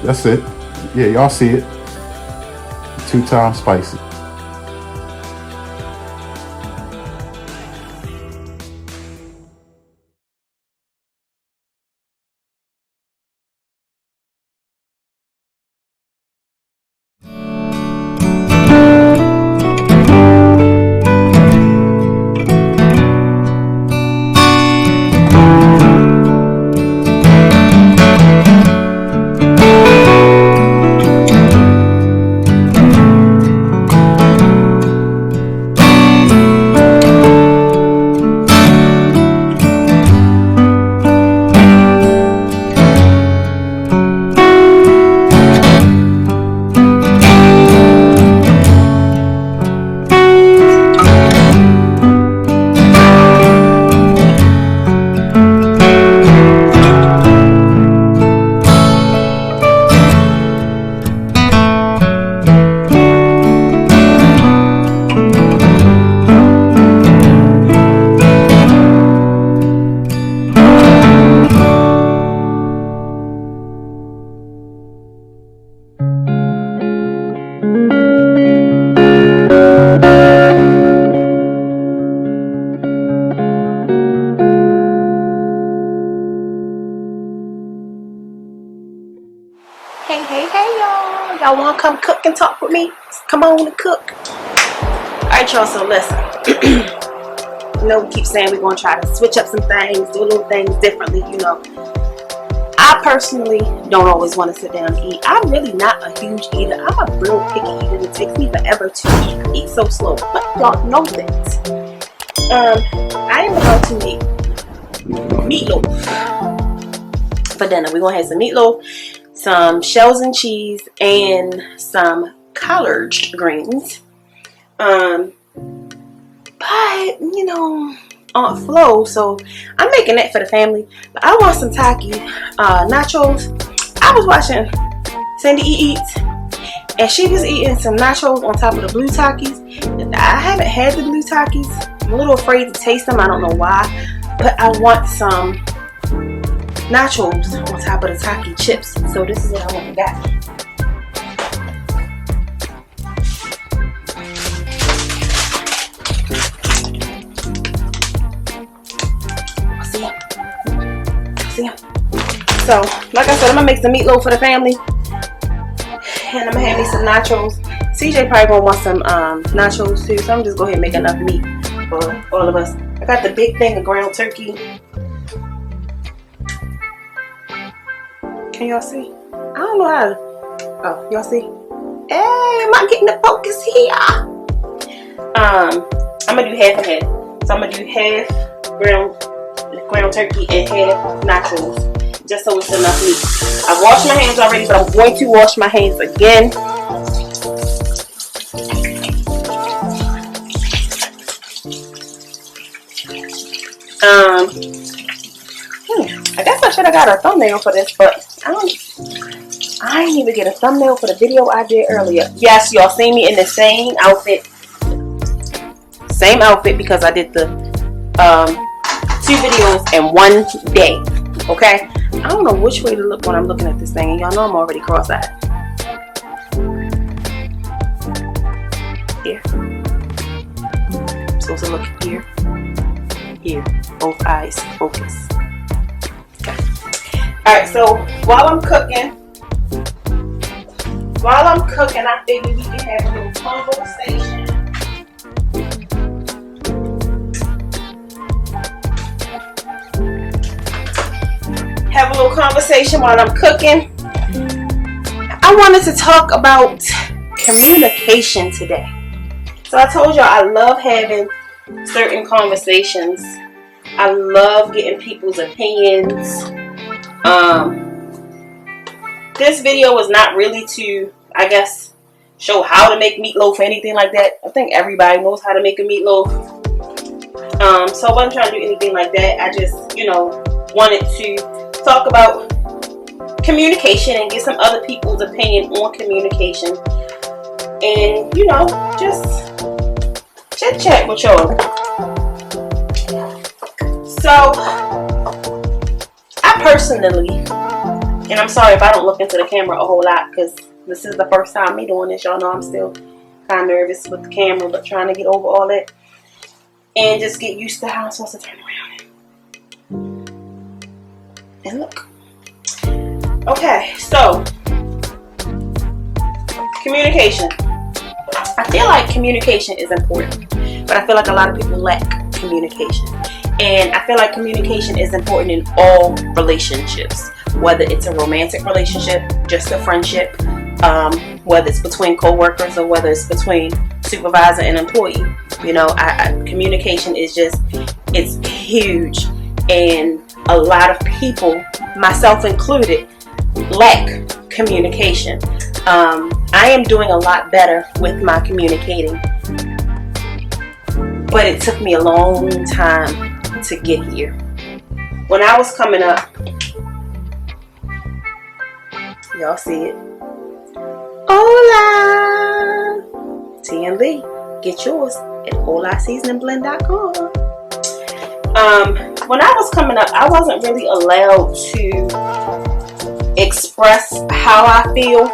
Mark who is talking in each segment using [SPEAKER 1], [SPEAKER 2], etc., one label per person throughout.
[SPEAKER 1] That's it. Yeah, y'all see it. 2 times spicy.
[SPEAKER 2] Hey y'all. Y'all wanna come cook and talk with me? Come on and cook. Alright y'all, so listen. You know, we keep saying we're gonna try to switch up some things, do little things differently, you know. I personally don't always want to sit down and eat. I'm really not a huge eater. I'm a real picky eater. It takes me forever to eat. I eat so slow. But y'all know that. I am about to make meatloaf for dinner. We're gonna have some meatloaf, some shells and cheese, and some collard greens. But you know, Aunt Flo, so I'm making that for the family. But I want some Taki nachos. I was watching Cindy eat, and she was eating some nachos on top of the blue Takis. I haven't had the blue Takis. I'm a little afraid to taste them. I don't know why, but I want some nachos on top of the Taki chips. So this is what I want to get. So, like I said, I'm gonna make some meatloaf for the family, and I'm gonna have me some nachos. CJ probably gonna want some nachos too, so I'm just go ahead and make enough meat for all of us. I got the big thing of ground turkey. Can y'all see? I don't know how to. Oh, y'all see? Hey, am I getting the focus here? I'm gonna do half and half. So I'm gonna do half ground turkey and half nachos, just so it's enough meat. I washed my hands already, but I'm going to wash my hands again. I guess I should have got a thumbnail for this, but I didn't even get a thumbnail for the video I did earlier. Yes, y'all see me in the same outfit. Same outfit because I did the 2 videos in one day. Okay? I don't know which way to look when I'm looking at this thing, and y'all know I'm already cross-eyed. Here. I'm supposed to look here. Here. Both eyes. Focus. Okay. Alright, so while I'm cooking, I figure we can have a little conversation. Have a little conversation while I'm cooking. I wanted to talk about communication today. So I told y'all I love having certain conversations. I love getting people's opinions. This video was not really to, I guess, show how to make meatloaf or anything like that. I think everybody knows how to make a meatloaf. So I wasn't trying to do anything like that. I just, wanted to talk about communication and get some other people's opinion on communication. And, just chit chat with y'all. So, I personally And I'm sorry if I don't look into the camera a whole lot, because this is the first time me doing this. Y'all know I'm still kind of nervous with the camera, but trying to get over all that and just get used to how I'm supposed to turn around and look. Okay, so communication. I feel like communication is important, but I feel like a lot of people lack communication. And I feel like communication is important in all relationships, whether it's a romantic relationship, just a friendship, whether it's between co-workers or whether it's between supervisor and employee. You know, communication is just, it's huge. And a lot of people, myself included, lack communication. I am doing a lot better with my communicating, but it took me a long time to get here. When I was coming up, y'all see it. Hola! TMB. Get yours at holaseasoningblend.com. When I was coming up, I wasn't really allowed to express how I feel.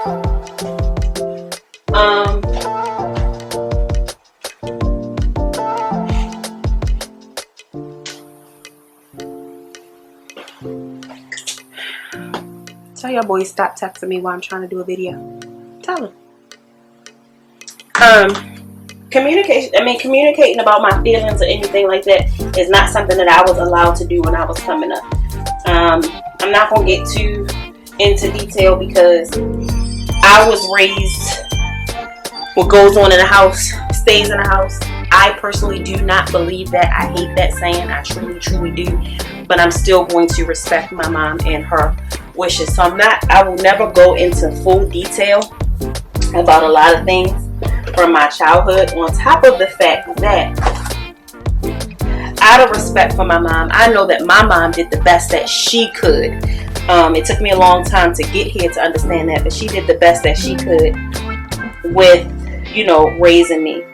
[SPEAKER 2] Tell your boys stop texting me while I'm trying to do a video. Tell them. Communicating about my feelings or anything like that is not something that I was allowed to do when I was coming up. I'm not going to get too into detail because I was raised, what goes on in the house stays in the house. I personally do not believe that. I hate that saying. I truly do. But I'm still going to respect my mom and her wishes. So I will never go into full detail about a lot of things from my childhood, on top of the fact that out of respect for my mom, I know that my mom did the best that she could. It took me a long time to get here to understand that, but she did the best that she could with, you know, raising me.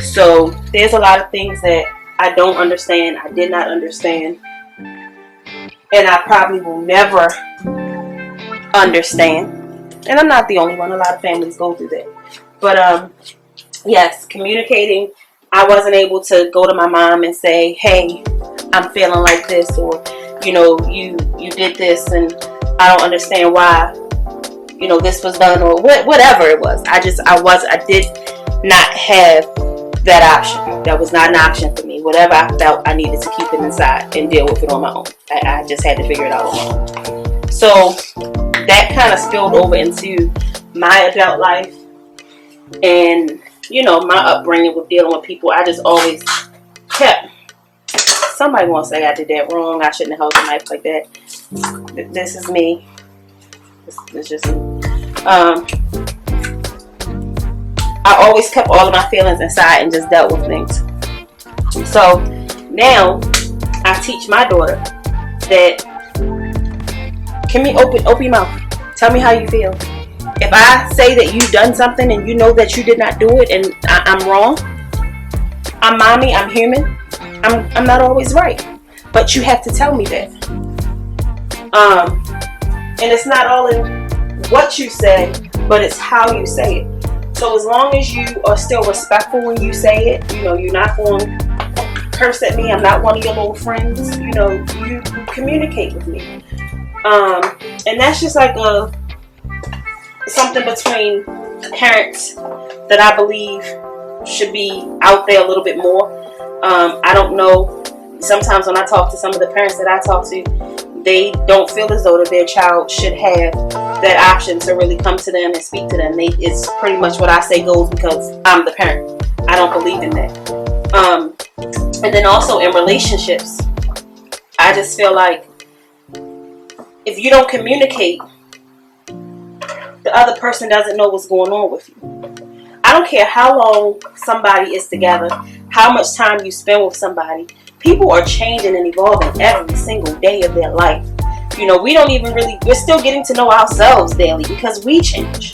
[SPEAKER 2] So there's a lot of things that I don't understand, I did not understand, and I probably will never understand. And I'm not the only one. A lot of families go through that. But yes, communicating. I wasn't able to go to my mom and say, hey, I'm feeling like this, or, you know, you did this and I don't understand why, you know, this was done, or whatever it was. I did not have that option. That was not an option for me. Whatever I felt, I needed to keep it inside and deal with it on my own. I just had to figure it out on my own. So that kind of spilled over into my adult life and, you know, my upbringing with dealing with people. I just always kept, somebody wants to say I did that wrong, I shouldn't have held the knife like that. This is me. This is just me. I always kept all of my feelings inside and just dealt with things. So now I teach my daughter that, can we open your mouth? Tell me how you feel. If I say that you've done something and you know that you did not do it and I'm wrong, I'm mommy, I'm human, I'm not always right. But you have to tell me that. And it's not all in what you say, but it's how you say it. So as long as you are still respectful when you say it, you know, you're not going to curse at me, I'm not one of your little friends, you know, you communicate with me. And that's just like something between parents that I believe should be out there a little bit more. I don't know, sometimes when I talk to some of the parents that I talk to, they don't feel as though that their child should have that option to really come to them and speak to them. It's pretty much what I say goes because I'm the parent. I don't believe in that. And then also in relationships, I just feel like if you don't communicate, the other person doesn't know what's going on with you. I don't care how long somebody is together, how much time you spend with somebody. People are changing and evolving every single day of their life. You know, we're still getting to know ourselves daily because we change.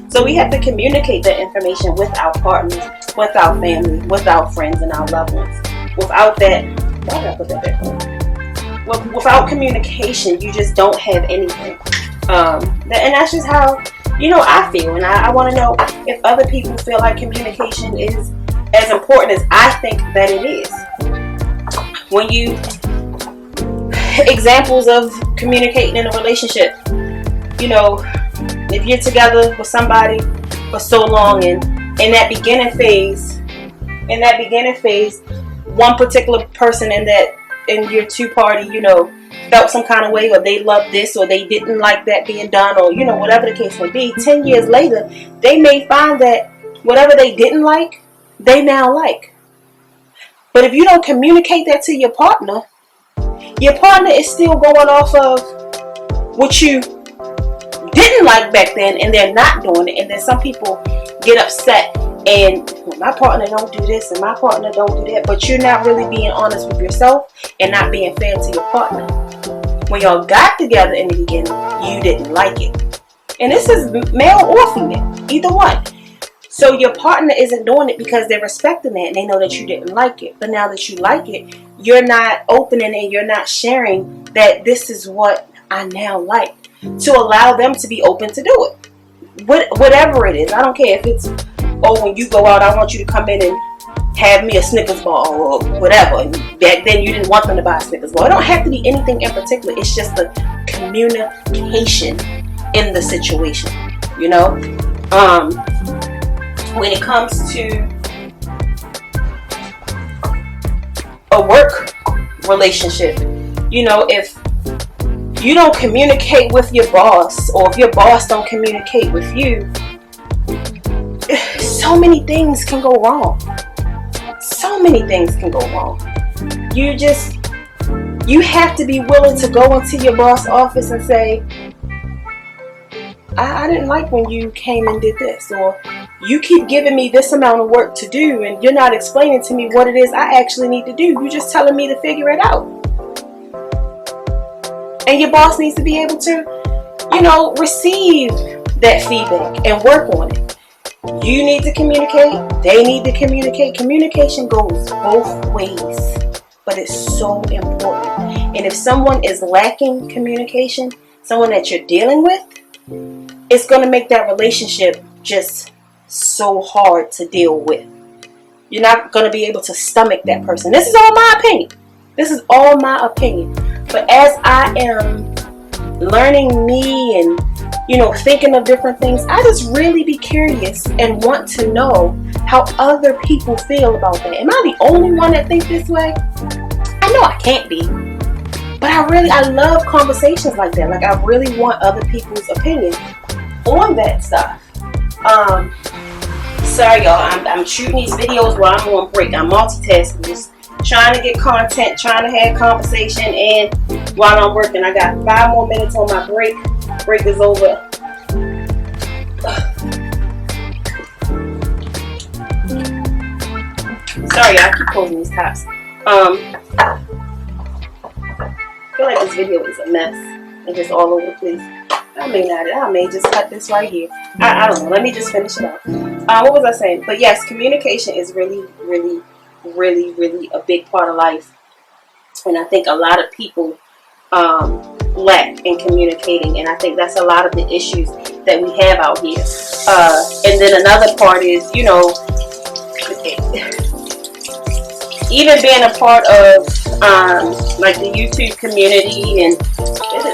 [SPEAKER 2] So we have to communicate that information with our partners, with our family, with our friends and our loved ones. Without that, why did I put that back on? Without communication, you just don't have anything. And that's just how, I feel. And I want to know if other people feel like communication is as important as I think that it is. When examples of communicating in a relationship, if you're together with somebody for so long, and in that beginning phase, one particular person in your two party, felt some kind of way, or they loved this, or they didn't like that being done, or whatever the case may be. 10 years later, they may find that whatever they didn't like, they now like. But if you don't communicate that to your partner is still going off of what you didn't like back then, and they're not doing it. And then some people get upset, and my partner don't do this and my partner don't do that, but you're not really being honest with yourself and not being fair to your partner. When y'all got together in the beginning, you didn't like it. And this is male or female, either one. So your partner isn't doing it because they're respecting that and they know that you didn't like it. But now that you like it, you're not opening and you're not sharing that this is what I now like, to allow them to be open to do it. Whatever it is. I don't care if it's, when you go out, I want you to come in and have me a Snickers bar or whatever. And back then you didn't want them to buy a Snickers bar. It don't have to be anything in particular. It's just the communication in the situation, when it comes to a work relationship, if you don't communicate with your boss, or if your boss don't communicate with you, so many things can go wrong. You have to be willing to go into your boss' office and say, I didn't like when you came and did this, or you keep giving me this amount of work to do and you're not explaining to me what it is I actually need to do. You're just telling me to figure it out. And your boss needs to be able to, receive that feedback and work on it. You need to communicate. They need to communicate. Communication goes both ways, but it's so important. And if someone is lacking communication, someone that you're dealing with, it's going to make that relationship just so hard to deal with. You're not going to be able to stomach that person. This is all my opinion. But as I am learning me and, thinking of different things, I just really be curious and want to know how other people feel about that. Am I the only one that thinks this way? I know I can't be. But I love conversations like that. Like, I really want other people's opinion on that stuff. Sorry y'all, I'm shooting these videos while I'm on break. I'm multitasking, just trying to get content, trying to have conversation, and while I'm working. I got 5 more minutes on my break. Break is over. Sorry y'all, I keep closing these tabs. I feel like this video is a mess and just all over the place. I may just cut this right here. I don't know. Let me just finish it up. What was I saying? But yes, communication is really, really, really, really a big part of life. And I think a lot of people lack in communicating. And I think that's a lot of the issues that we have out here. And then another part is, even being a part of like the YouTube community, and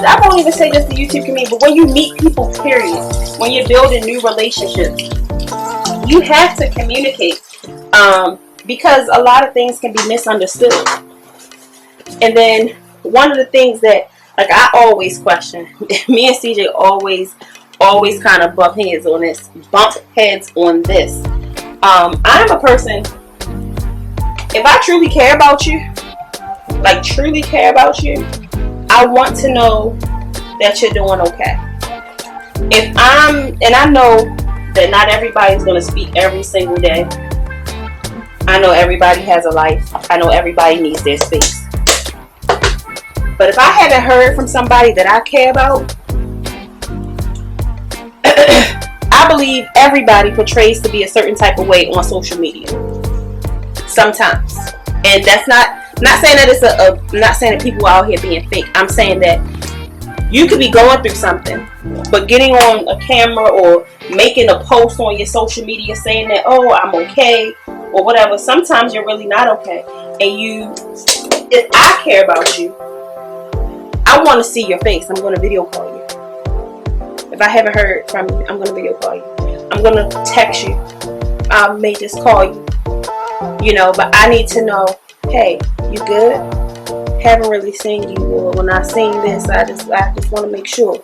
[SPEAKER 2] I won't even say just the YouTube community, but when you meet people, period, when you're building new relationships, you have to communicate, because a lot of things can be misunderstood. And then one of the things that, like, I always question, me and CJ always kind of bump heads on this. I'm a person, if I truly care about you, like truly care about you, I want to know that you're doing okay. And I know that not everybody's going to speak every single day. I know everybody has a life. I know everybody needs their space. But if I haven't heard from somebody that I care about, I believe everybody portrays to be a certain type of way on social media. Sometimes. And that's not saying that I'm not saying that people are out here being fake. I'm saying that You could be going through something, but getting on a camera or making a post on your social media saying that, oh, I'm okay, or whatever, sometimes you're really not okay. And if I care about you, I want to see your face. I'm going to video call you. If I haven't heard from you, I'm going to video call you. I'm going to text you. I may just call you. You know, but I need to know, hey, you good? Haven't really seen you, or when I seen this, I just want to make sure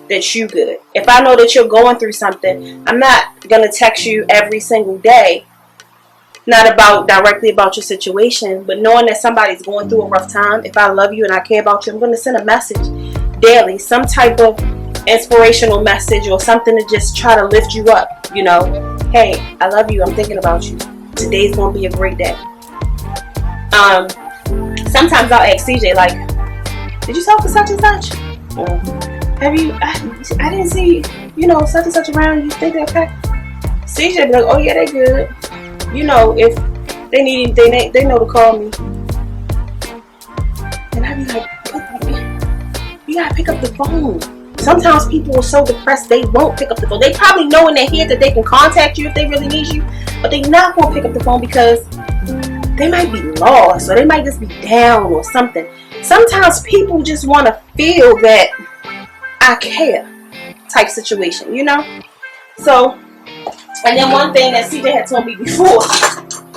[SPEAKER 2] that you good. If I know that you're going through something, I'm not going to text you every single day. Not directly about your situation, but knowing that somebody's going through a rough time. If I love you and I care about you, I'm going to send a message daily, some type of inspirational message or something to just try to lift you up. You know, hey, I love you. I'm thinking about you. Today's going to be a great day. Sometimes I'll ask CJ, like, did you talk to such and such? Or, have you? I didn't see, you know, such and such around. You think they're okay? CJ be like, oh yeah, they good. You know, if they need anything, they know to call me. And I be like, you gotta pick up the phone. Sometimes people are so depressed they won't pick up the phone. They probably know in their head that they can contact you if they really need you, but they're not gonna pick up the phone because they might be lost or they might just be down or something. Sometimes people just want to feel that I care type situation, you know? So, and then one thing that CJ had told me before,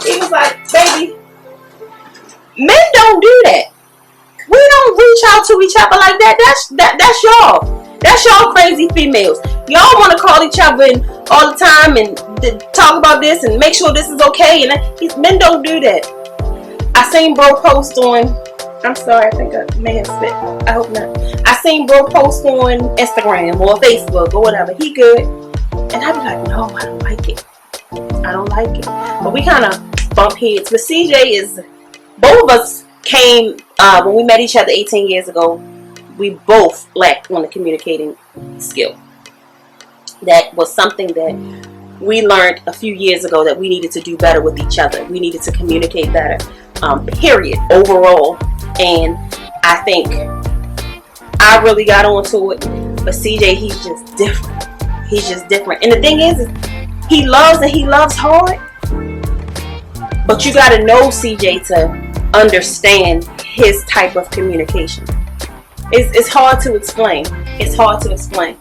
[SPEAKER 2] he was like, baby, men don't do that. We don't reach out to each other like that. That's y'all. That's y'all crazy females. Y'all want to call each other all the time and talk about this and make sure this is okay. And men don't do that. I seen bro post on, I'm sorry, I think I may have spit. I hope not. I seen bro post on Instagram or Facebook or whatever. He good. And I be like, no, I don't like it. I don't like it. But we kind of bump heads. But CJ both of us came, when we met each other 18 years ago, we both lacked on the communicating skill. That was something that we learned a few years ago, that we needed to do better with each other. We needed to communicate better, period, overall. And I think I really got onto it. But CJ, he's just different. He's just different. And the thing is he loves and he loves hard. But you got to know CJ to understand his type of communication. It's hard to explain. It's hard to explain.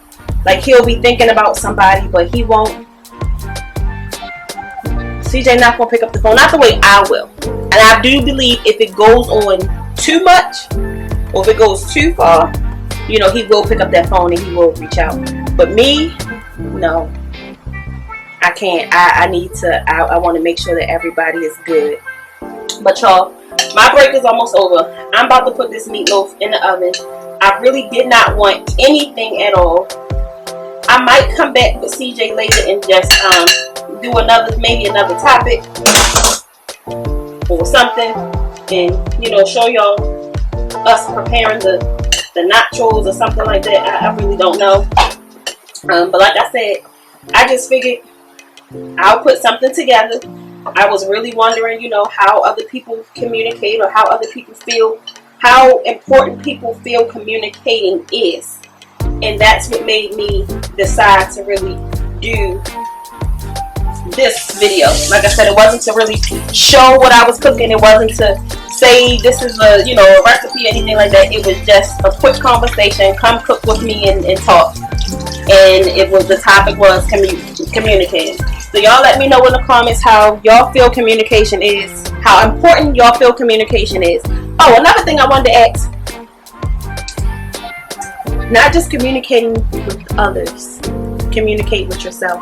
[SPEAKER 2] Like, he'll be thinking about somebody, but he won't. CJ not going to pick up the phone. Not the way I will. And I do believe if it goes on too much, or if it goes too far, you know, he will pick up that phone and he will reach out. But me, no. I can't. I need to. I want to make sure that everybody is good. But y'all, my break is almost over. I'm about to put this meatloaf in the oven. I really did not want anything at all. I might come back with CJ later and just do maybe another topic or something, and you know, show y'all us preparing the nachos or something like that. I really don't know. But like I said, I just figured I'll put something together. I was really wondering, you know, how other people communicate or how other people feel, how important people feel communicating is. And that's what made me decide to really do this video. Like I said, it wasn't to really show what I was cooking. It wasn't to say this is a, you know, a recipe or anything like that. It was just a quick conversation. Come cook with me and talk. And the topic was communicating. So y'all let me know in the comments how y'all feel communication is, how important y'all feel communication is. Oh, another thing I wanted to ask, not just communicating with others, communicate with yourself.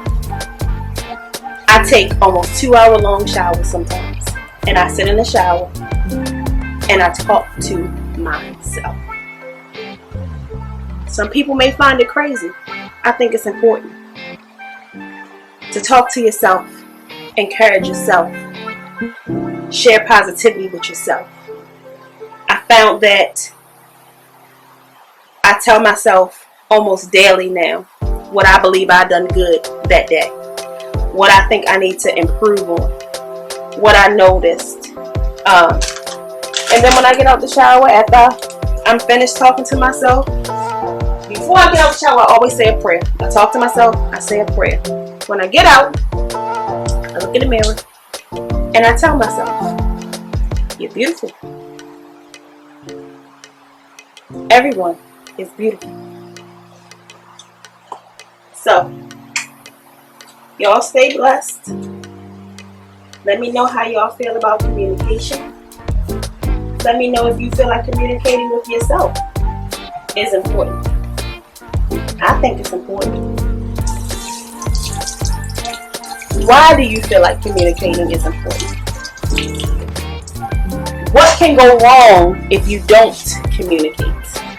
[SPEAKER 2] I take almost 2-hour long showers sometimes, and I sit in the shower and I talk to myself. Some people may find it crazy. I think it's important to talk to yourself, encourage yourself, share positivity with yourself. I found that I tell myself almost daily now what I believe I done good that day, what I think I need to improve on, what I noticed. And then when I get out the shower, after I'm finished talking to myself, before I get out the shower, I always say a prayer. I talk to myself, I say a prayer. When I get out, I look in the mirror and I tell myself, you're beautiful. Everyone is beautiful. So, y'all stay blessed. Let me know how y'all feel about communication. Let me know if you feel like communicating with yourself is important. I think it's important. Why do you feel like communicating is important? What can go wrong if you don't communicate?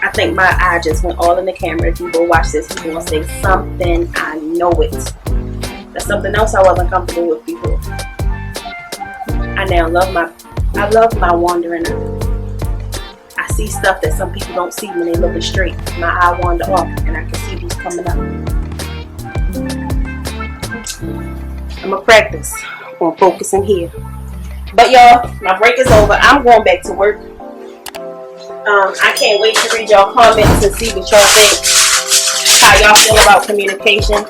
[SPEAKER 2] I think my eye just went all in the camera. If you go watch this, you're going to say something. I know it. That's something else I wasn't comfortable with before. I now love my wandering eye. I see stuff that some people don't see when they look straight. My eye wander off and I can see these coming up. I'm going to practice on focusing here. But y'all, my break is over. I'm going back to work. I can't wait to read y'all comments and see what y'all think. How y'all feel about communication.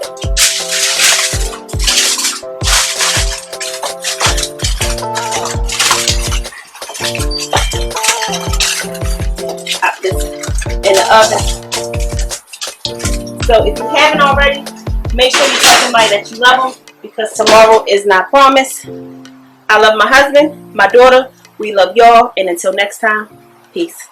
[SPEAKER 2] Pop this in the oven. So if you haven't already, make sure you tell somebody that you love them, because tomorrow is not promised. I love my husband, my daughter. We love y'all. And until next time, peace.